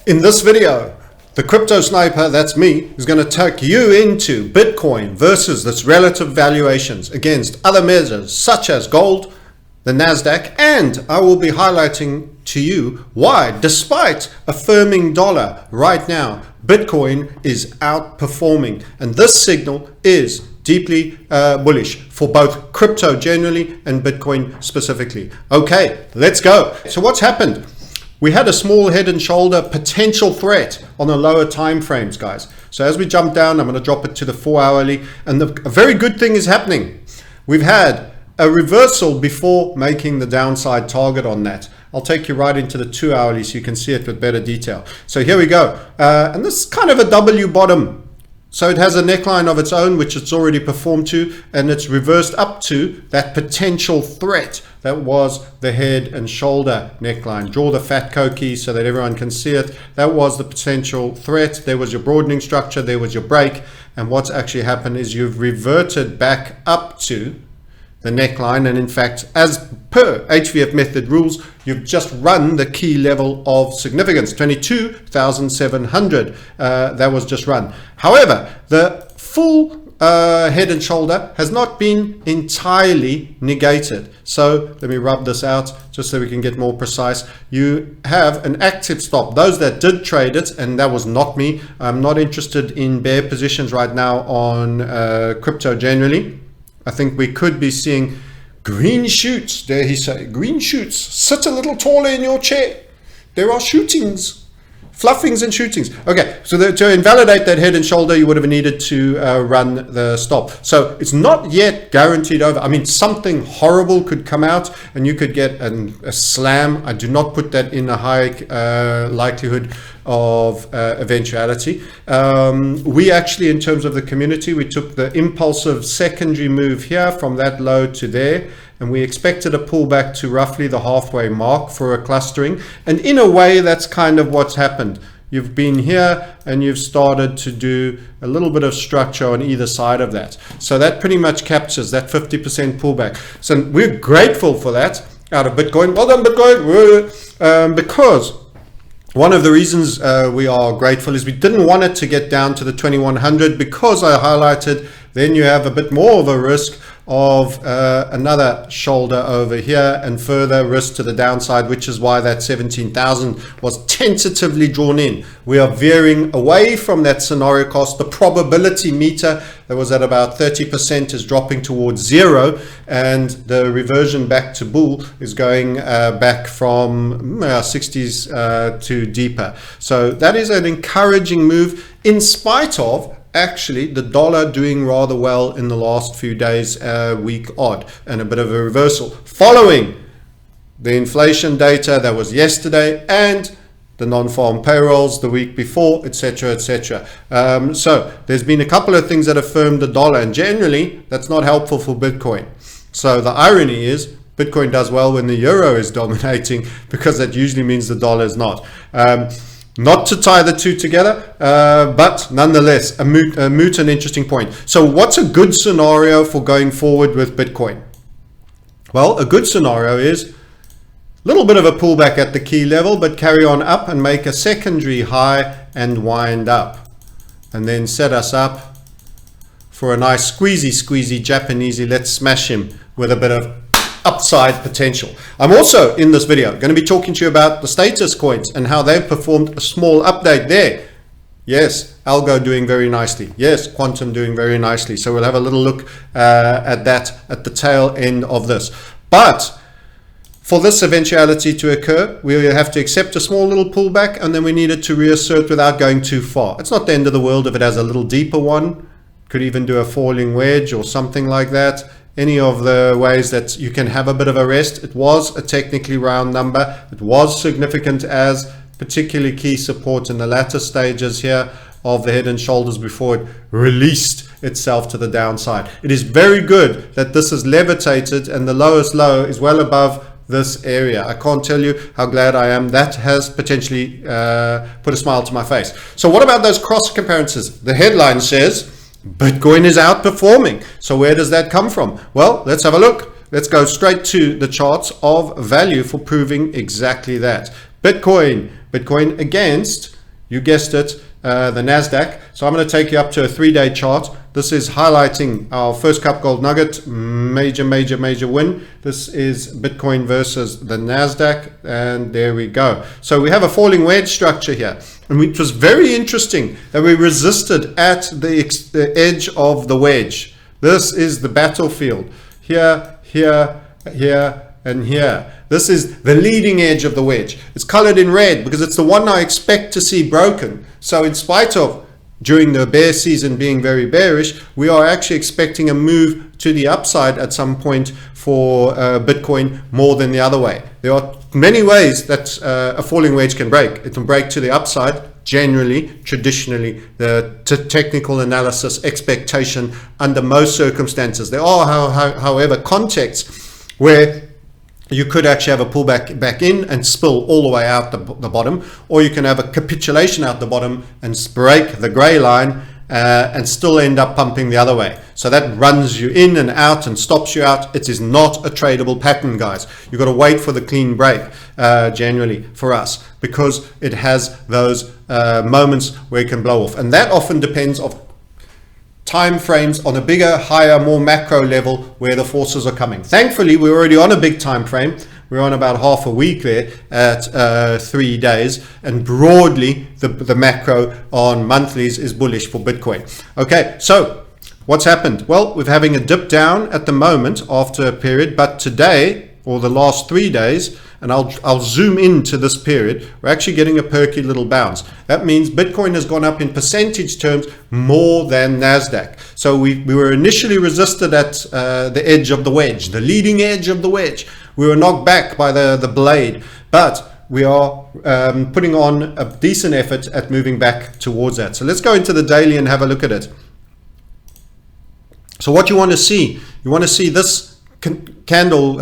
In this video, the crypto sniper, that's me, is going to take you into Bitcoin versus its relative valuations against other measures such as gold, the Nasdaq, and I will be highlighting to you why, despite a firming dollar right now, Bitcoin is outperforming. And this signal is deeply bullish for both crypto generally and Bitcoin specifically. Okay, let's go. So what's happened? We had a small head and shoulder potential threat on the lower time frames, guys. So as we jump down, I'm going to drop it to the 4 hourly, and a very good thing is happening. We've had a reversal before making the downside target on that. I'll take you right into the 2 hourly so you can see it with better detail. So here we go. And this is kind of a W bottom. So it has a neckline of its own, which it's already performed to, and it's reversed up to that potential threat that was the head and shoulder neckline. Draw the fat key so that everyone can see it. That was the potential threat. There was your broadening structure, there was your break, and what's actually happened is you've reverted back up to the neckline, and in fact, as per HVF method rules, you've just run the key level of significance, 22,700. That was just run. However, the full head and shoulder has not been entirely negated. So let me rub this out just so we can get more precise. You have an active stop. Those that did trade it, and that was not me. I'm not interested in bear positions right now on crypto generally. I think we could be seeing green shoots. There he say, green shoots. Sit a little taller in your chair. There are shootings, fluffings and shootings. Okay, so to invalidate that head and shoulder, you would have needed to run the stop. So it's not yet guaranteed over. I mean, something horrible could come out and you could get a slam. I do not put that in a high likelihood of eventuality. We actually, in terms of the community, we took the impulsive secondary move here from that low to there, and we expected a pullback to roughly the halfway mark for a clustering. And in a way, that's kind of what's happened. You've been here and you've started to do a little bit of structure on either side of that. So that pretty much captures that 50% pullback. So we're grateful for that out of Bitcoin. Well done, Bitcoin. Because one of the reasons we are grateful is we didn't want it to get down to the 2100, because I highlighted then you have a bit more of a risk of another shoulder over here and further risk to the downside, which is why that 17,000 was tentatively drawn in. We are veering away from that scenario cost. The probability meter that was at about 30% is dropping towards zero, and the reversion back to bull is going back from 60s to deeper. So that is an encouraging move, in spite of actually the dollar doing rather well in the last few days, week odd, and a bit of a reversal following the inflation data that was yesterday and the non-farm payrolls the week before, etc., etc. So there's been a couple of things that have firmed the dollar, and generally that's not helpful for Bitcoin. So the irony is Bitcoin does well when the euro is dominating, because that usually means the dollar is not. Not to tie the two together, but nonetheless, a moot and interesting point. So what's a good scenario for going forward with Bitcoin? Well, a good scenario is a little bit of a pullback at the key level, but carry on up and make a secondary high and wind up, and then set us up for a nice squeezy Japanesey. Let's smash him with a bit of upside potential. I'm also in this video going to be talking to you about the status coins and how they've performed. A small update there. Yes, Algo doing very nicely. Yes, Quantum doing very nicely. So we'll have a little look at that at the tail end of this. But for this eventuality to occur, we will have to accept a small little pullback, and then we need it to reassert without going too far. It's not the end of the world if it has a little deeper one. Could even do a falling wedge or something like that. Any of the ways that you can have a bit of a rest. It was a technically round number. It was significant as particularly key support in the latter stages here of the head and shoulders before it released itself to the downside. It is very good that this is levitated and the lowest low is well above this area. I can't tell you how glad I am. That has potentially put a smile to my face. So what about those cross comparisons? The headline says Bitcoin is outperforming. So where does that come from? Well, let's have a look. Let's go straight to the charts of value for proving exactly that. Bitcoin against You guessed it, the Nasdaq. So I'm going to take you up to a 3-day chart. This is highlighting our first cup gold nugget, major win. This is Bitcoin versus the Nasdaq, and there we go. So we have a falling wedge structure here, and it was very interesting that we resisted at the edge of the wedge. This is the battlefield. Here, here, here, and here. This is the leading edge of the wedge. It's colored in red because it's the one I expect to see broken. So in spite of during the bear season being very bearish, we are actually expecting a move to the upside at some point for Bitcoin more than the other way. There are many ways that a falling wedge can break. It can break to the upside. Generally, traditionally, the technical analysis expectation under most circumstances. There are, however, contexts where you could actually have a pullback back in and spill all the way out the bottom, or you can have a capitulation out the bottom and break the gray line and still end up pumping the other way. So that runs you in and out and stops you out. It is not a tradable pattern, guys. You've got to wait for the clean break generally for us, because it has those moments where it can blow off, and that often depends on time frames on a bigger, higher, more macro level where the forces are coming. Thankfully, we're already on a big time frame. We're on about half a week there at 3 days, and broadly the macro on monthlies is bullish for Bitcoin. Okay, so what's happened? Well, we're having a dip down at the moment after a period, but today, or the last 3 days, and I'll zoom into this period, we're actually getting a perky little bounce. That means Bitcoin has gone up in percentage terms more than Nasdaq. So we were initially resisted at the edge of the wedge, the leading edge of the wedge. We were knocked back by the blade, but we are putting on a decent effort at moving back towards that. So let's go into the daily and have a look at it. So what you want to see this candle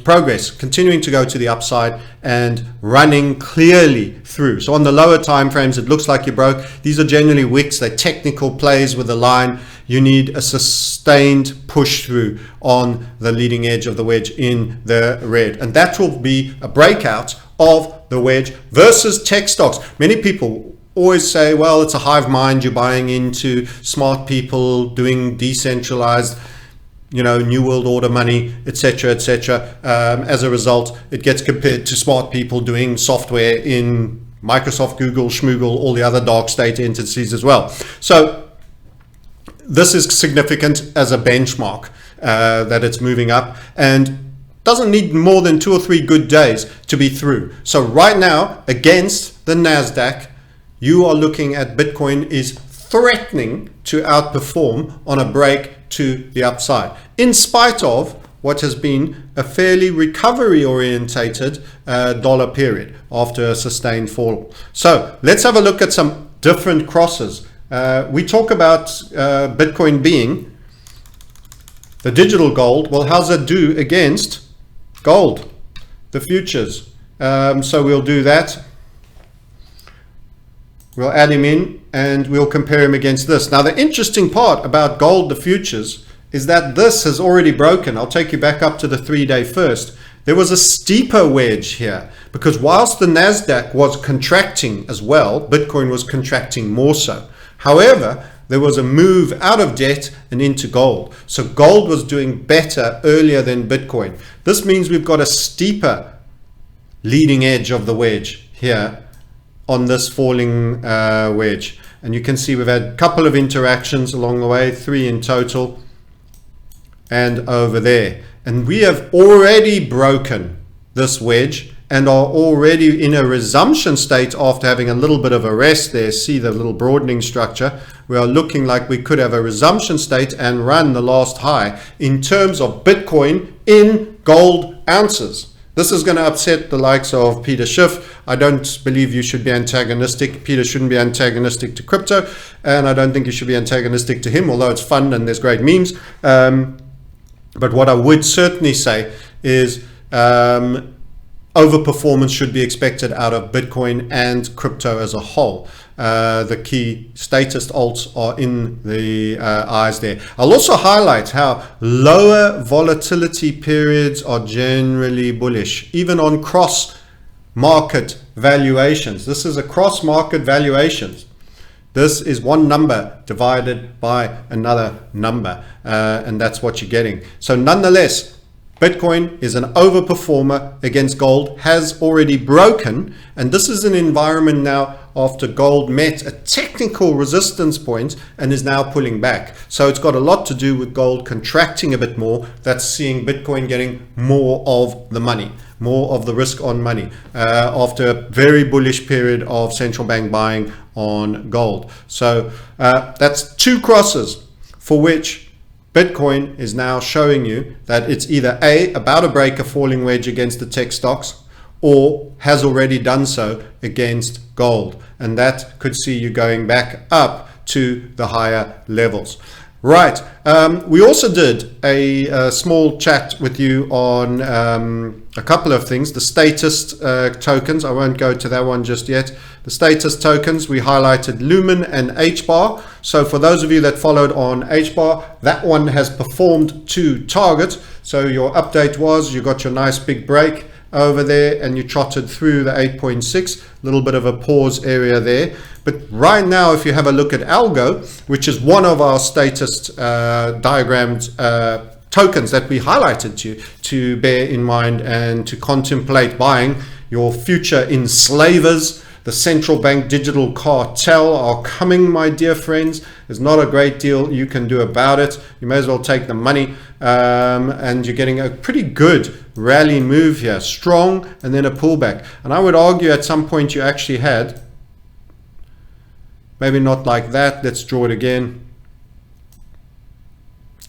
progress continuing to go to the upside and running clearly through. So on the lower time frames, it looks like you broke. These are generally wicks. They're technical plays with the line. You need a sustained push through on the leading edge of the wedge in the red, and that will be a breakout of the wedge versus tech stocks. Many people always say, well, it's a hive mind. You're buying into smart people doing decentralized, new world order money, etc., etc. As a result, it gets compared to smart people doing software in Microsoft, Google, Schmoogle, all the other dark state entities as well. So this is significant as a benchmark that it's moving up, and doesn't need more than 2 or 3 good days to be through. So right now, against the Nasdaq, you are looking at Bitcoin is threatening to outperform on a break to the upside, in spite of what has been a fairly recovery orientated dollar period after a sustained fall. So let's have a look at some different crosses. We talk about Bitcoin being the digital gold. Well, how's that do against gold, the futures? So we'll do that. We'll add him in and we'll compare him against this. Now, the interesting part about gold, the futures, is that this has already broken. I'll take you back up to the 3-day first. There was a steeper wedge here, because whilst the Nasdaq was contracting as well, Bitcoin was contracting more so. However, there was a move out of debt and into gold. So gold was doing better earlier than Bitcoin. This means we've got a steeper leading edge of the wedge here on this falling wedge, and you can see we've had a couple of interactions along the way, 3 in total, and over there, and we have already broken this wedge and are already in a resumption state after having a little bit of a rest there. See the little broadening structure. We are looking like we could have a resumption state and run the last high in terms of Bitcoin in gold ounces. This is going to upset the likes of Peter Schiff. I don't believe you should be antagonistic. Peter shouldn't be antagonistic to crypto, and I don't think you should be antagonistic to him, although it's fun and there's great memes. But what I would certainly say is overperformance should be expected out of Bitcoin and crypto as a whole. The key statist alts are in the eyes there. I'll also highlight how lower volatility periods are generally bullish, even on cross market valuations. This is across market valuations. This is one number divided by another number, and that's what you're getting. So nonetheless, Bitcoin is an overperformer against gold, has already broken, and this is an environment now after gold met a technical resistance point and is now pulling back. So it's got a lot to do with gold contracting a bit more. That's seeing Bitcoin getting more of the money, more of the risk on money after a very bullish period of central bank buying on gold. So that's two crosses for which Bitcoin is now showing you that it's either about to break a falling wedge against the tech stocks, or has already done so against gold, and that could see you going back up to the higher levels. Right, we also did a small chat with you on a couple of things. The status tokens, I won't go to that one just yet. The status tokens, we highlighted Lumen and HBAR. So for those of you that followed on HBAR, that one has performed to target. So your update was you got your nice big break over there and you trotted through the 8.6, a little bit of a pause area there. But right now, if you have a look at Algo, which is one of our status diagrammed tokens that we highlighted to bear in mind and to contemplate buying, your future enslavers, the central bank digital cartel are coming, my dear friends. There's not a great deal you can do about it. You may as well take the money, and you're getting a pretty good rally move here, strong, and then a pullback. And I would argue at some point you actually had, maybe not like that, let's draw it again,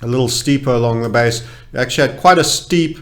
a little steeper along the base. You actually had quite a steep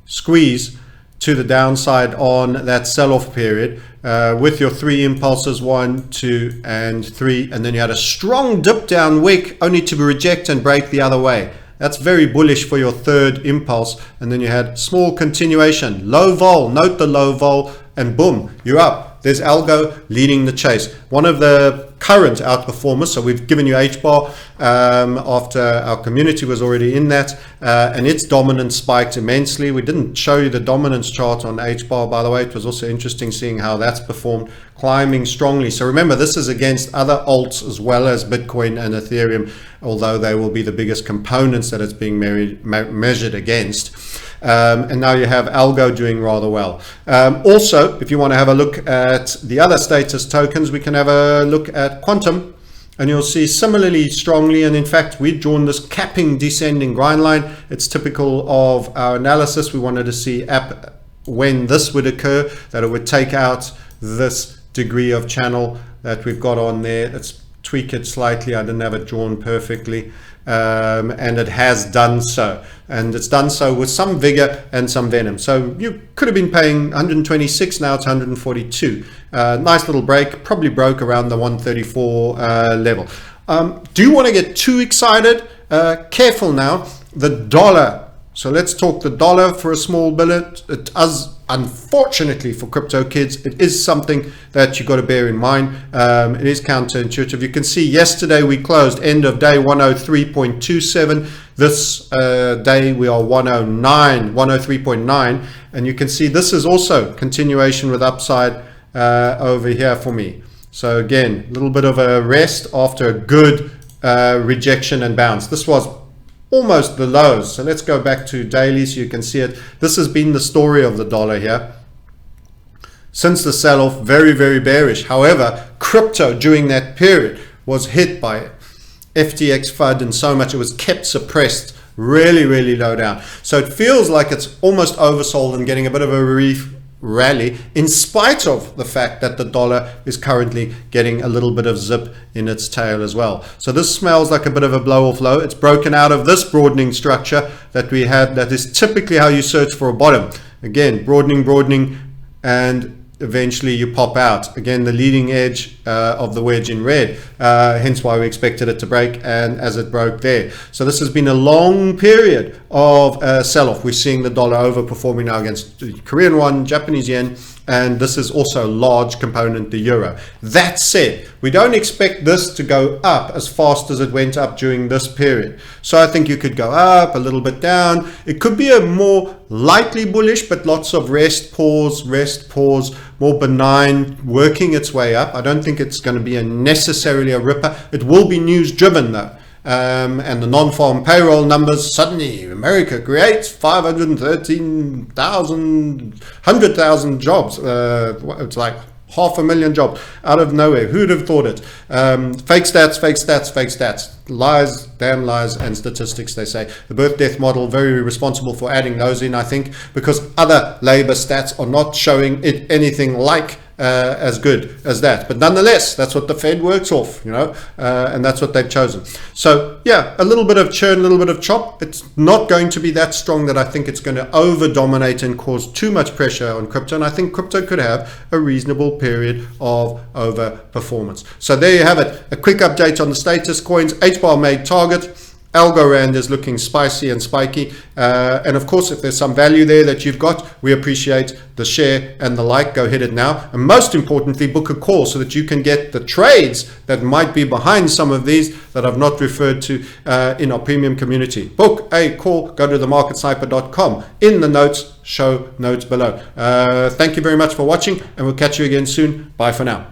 squeeze to the downside on that sell-off period with your three impulses, 1, 2, and 3, and then you had a strong dip down wick only to reject and break the other way. That's very bullish for your third impulse, and then you had small continuation, low vol, note the low vol, and boom, you're up. There's Algo leading the chase. One of the current outperformers, so we've given you HBAR after our community was already in that, and its dominance spiked immensely. We didn't show you the dominance chart on HBAR, by the way. It was also interesting seeing how that's performed, climbing strongly. So remember, this is against other alts as well as Bitcoin and Ethereum, although they will be the biggest components that it's being measured against. And now you have Algo doing rather well. Also, if you want to have a look at the other status tokens, we can have a look at Quantum, and you'll see similarly strongly, and in fact we've drawn this capping descending grind line. It's typical of our analysis. We wanted to see when this would occur, that it would take out this degree of channel that we've got on there. Let's tweak it slightly. I didn't have it drawn perfectly. And it has done so, and it's done so with some vigor and some venom. So you could have been paying 126, now it's 142. Nice little break, probably broke around the 134 level. Do you want to get too excited? Careful now, the dollar. So let's talk the dollar for a small minute. It does, unfortunately for crypto kids, it is something that you've got to bear in mind. It is counterintuitive. You can see yesterday we closed end of day 103.27. This day we are 103.9, and you can see this is also continuation with upside over here for me. So again, a little bit of a rest after a good rejection and bounce. This was almost the lows. So let's go back to daily so you can see it. This has been the story of the dollar here since the sell-off. Very, very bearish. However, crypto during that period was hit by FTX FUD and so much it was kept suppressed really, really low down. So it feels like it's almost oversold and getting a bit of a rally in spite of the fact that the dollar is currently getting a little bit of zip in its tail as well. So this smells like a bit of a blow off low. It's broken out of this broadening structure that we had. That is typically how you search for a bottom. Again, broadening, and eventually you pop out. Again, the leading edge of the wedge in red, hence why we expected it to break, and as it broke there. So this has been a long period of sell-off. We're seeing the dollar overperforming now against the Korean won, Japanese yen, and this is also a large component, the euro. That said, we don't expect this to go up as fast as it went up during this period. So I think you could go up, a little bit down. It could be a more lightly bullish, but lots of rest, pause, more benign, working its way up. I don't think it's going to be necessarily a ripper. It will be news driven though. And the non-farm payroll numbers, suddenly America creates 513,000, 100,000 jobs. It's like 500,000 jobs out of nowhere. Who'd have thought it? Fake stats. Lies, damn lies, and statistics, they say. The birth-death model, very responsible for adding those in, I think, because other labor stats are not showing it anything like as good as that. But nonetheless, that's what the Fed works off, and that's what they've chosen. So yeah, a little bit of churn, a little bit of chop. It's not going to be that strong that I think it's going to over-dominate and cause too much pressure on crypto. And I think crypto could have a reasonable period of over-performance. So there you have it. A quick update on the status coins. HBAR made target. Algorand is looking spicy and spiky, and of course if there's some value there that you've got, we appreciate the share and the like. Go hit it now, and most importantly, book a call so that you can get the trades that might be behind some of these that I've not referred to in our premium community. Book a call. Go to themarketsniper.com. In the notes, show notes below. Thank you very much for watching, and we'll catch you again soon. Bye for now.